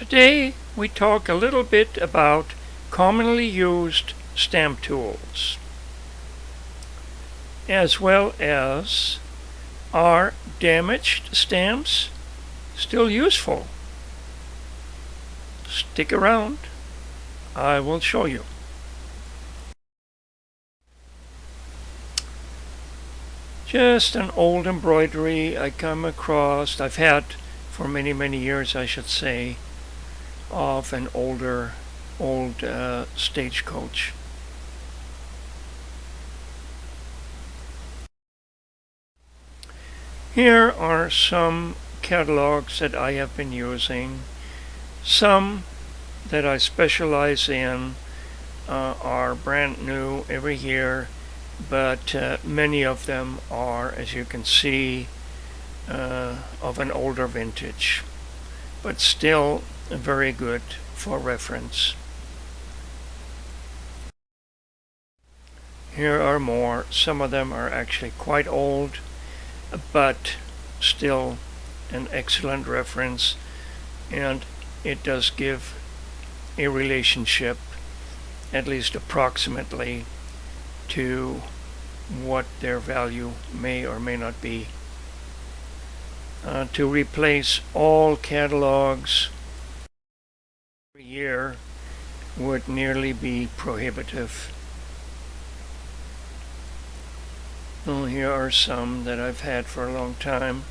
Today we talk a little bit about commonly used stamp tools, as well as are damaged stamps still useful? Stick around, I will show you. Just an old embroidery I come across, I've had for many years I should say, of an old stagecoach. Here are some catalogs that I have been using. Some that I specialize in are brand new every year, but many of them are, as you can see, of an older vintage, but still very good for reference. Here are more. Some of them are actually quite old, but still an excellent reference, and it does give a relationship, at least approximately, to what their value may or may not be. To replace all catalogs every year would nearly be prohibitive. Well, here are some that I've had for a long time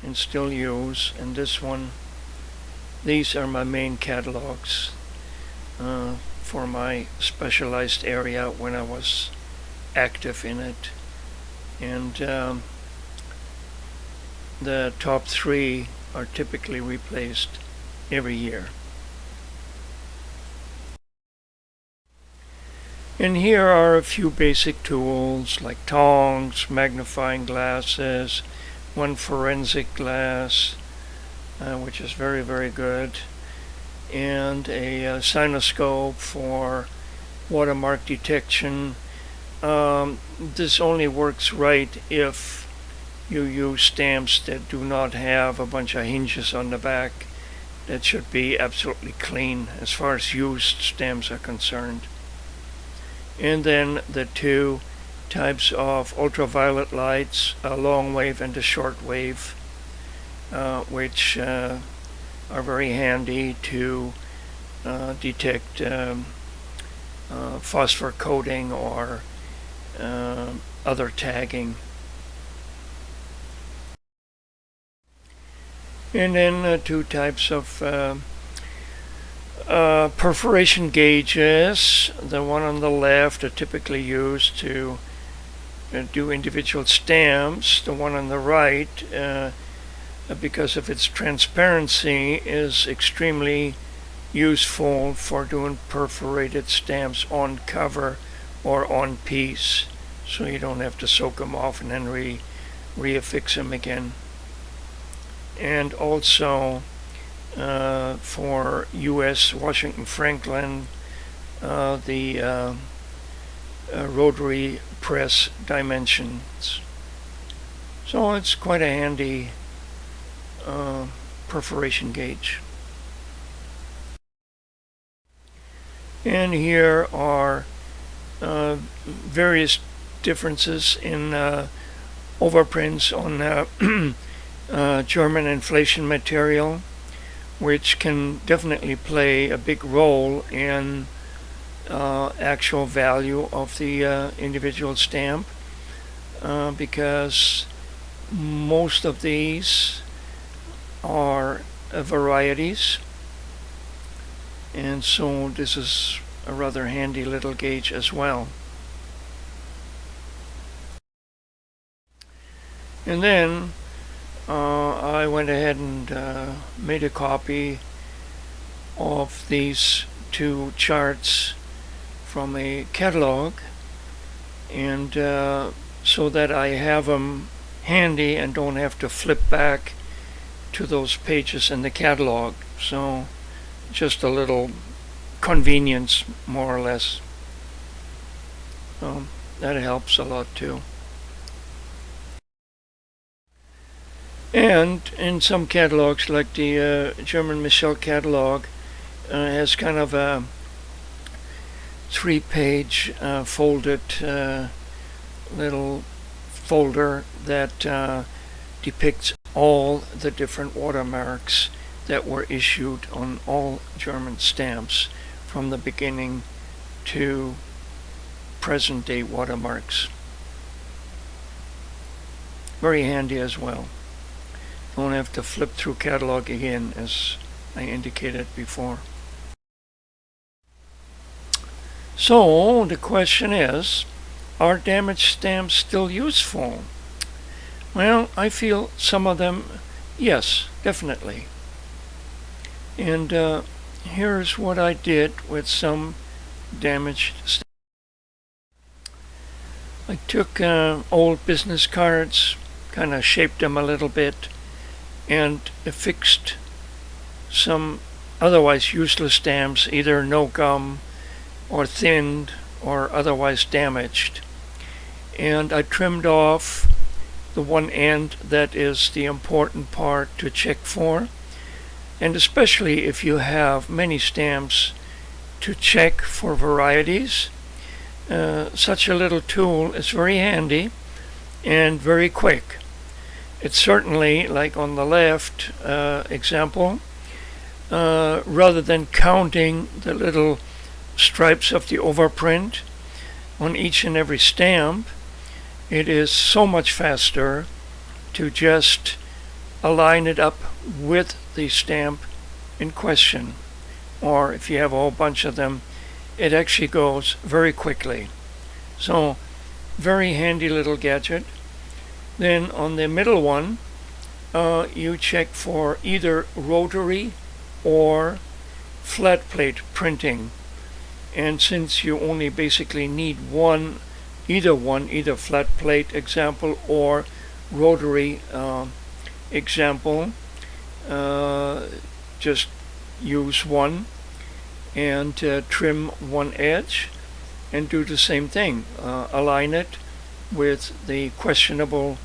and still use, and this one, these are my main catalogs for my specialized area when I was active in it, and the top three are typically replaced every year. And here are a few basic tools like tongs, magnifying glasses, one forensic glass, which is very good, and a cinoscope for watermark detection. This only works right if you use stamps that do not have a bunch of hinges on the back. That should be absolutely clean as far as used stamps are concerned. And then the two types of ultraviolet lights, a long wave and a short wave, which are very handy to detect phosphor coating or other tagging. And then two types of perforation gauges. The one on the left are typically used to do individual stamps. The one on the right, because of its transparency, is extremely useful for doing perforated stamps on cover or on piece, so you don't have to soak them off and then reaffix them again. And also for U.S. Washington Franklin, the rotary press dimensions. So it's quite a handy perforation gauge. And here are various differences in overprints on German inflation material, which can definitely play a big role in actual value of the individual stamp, because most of these are varieties, and so this is a rather handy little gauge as well. And then I went ahead and made a copy of these two charts from a catalog, and so that I have them handy and don't have to flip back to those pages in the catalog. So just a little convenience, more or less. That helps a lot too. And in some catalogs, like the German Michel catalog, has kind of a 3-page folded little folder that depicts all the different watermarks that were issued on all German stamps from the beginning to present day watermarks. Very handy as well. Don't have to flip through catalog again, as I indicated before. So the question is, are damaged stamps still useful? Well, I feel some of them, yes, definitely. And here's what I did with some damaged stamps. I took old business cards, kind of shaped them a little bit, and affixed some otherwise useless stamps, either no gum or thinned or otherwise damaged. And I trimmed off the one end that is the important part to check for. And especially if you have many stamps to check for varieties, such a little tool is very handy and very quick. It's certainly, like on the left example, rather than counting the little stripes of the overprint on each and every stamp, it is so much faster to just align it up with the stamp in question. Or if you have a whole bunch of them, it actually goes very quickly. So, very handy little gadget. Then on the middle one, you check for either rotary or flat plate printing. And since you only basically need either flat plate example or rotary example, just use one and trim one edge and do the same thing. Align it with the questionable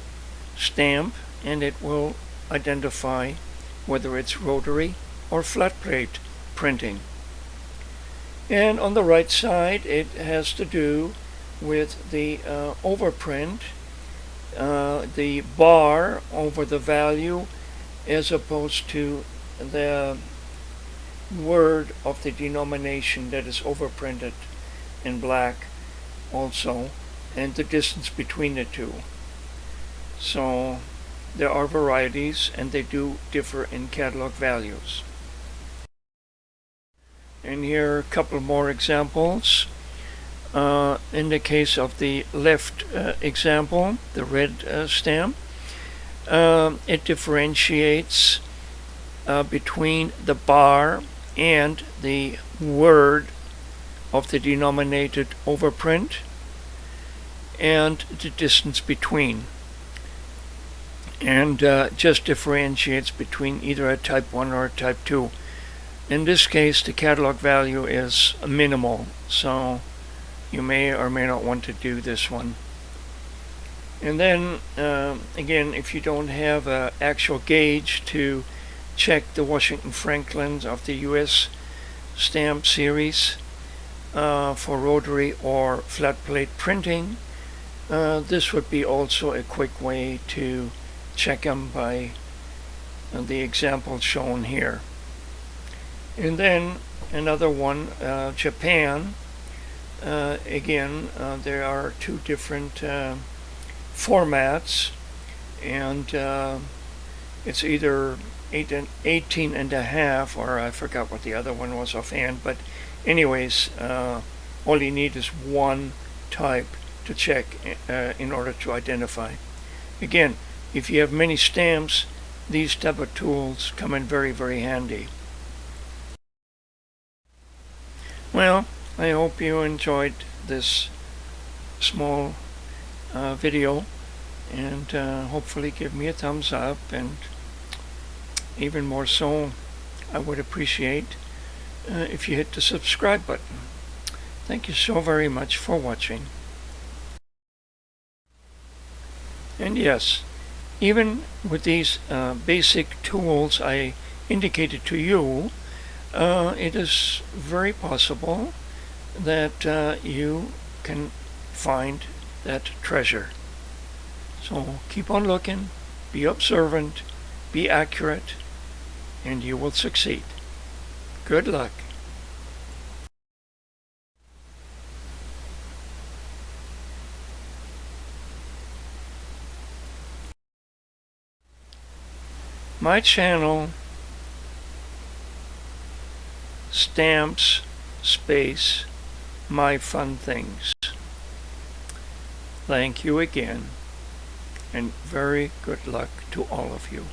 stamp and it will identify whether it's rotary or flat plate printing. And on the right side, it has to do with the overprint, the bar over the value as opposed to the word of the denomination that is overprinted in black also, and the distance between the two. So there are varieties and they do differ in catalog values. And here are a couple more examples. In the case of the left example, the red stamp, it differentiates between the bar and the word of the denominated overprint and the distance between, and just differentiates between either a type 1 or a type 2. In this case, the catalog value is minimal, so you may or may not want to do this one. And then again, if you don't have an actual gauge to check the Washington Franklins of the US stamp series for rotary or flat plate printing, this would be also a quick way to check them by the example shown here. And then another one, Japan. Again, there are two different formats, and it's either 18 and a half, or I forgot what the other one was offhand, but anyways, all you need is one type to check in order to identify. Again, if you have many stamps, these type of tools come in very, very handy. Well, I hope you enjoyed this small video, and hopefully give me a thumbs up, and even more so, I would appreciate if you hit the subscribe button. Thank you so very much for watching. And yes, even with these basic tools I indicated to you, it is very possible that you can find that treasure. So keep on looking, be observant, be accurate, and you will succeed. Good luck. My channel, stamps, space, MyFunThings. Thank you again, and very good luck to all of you.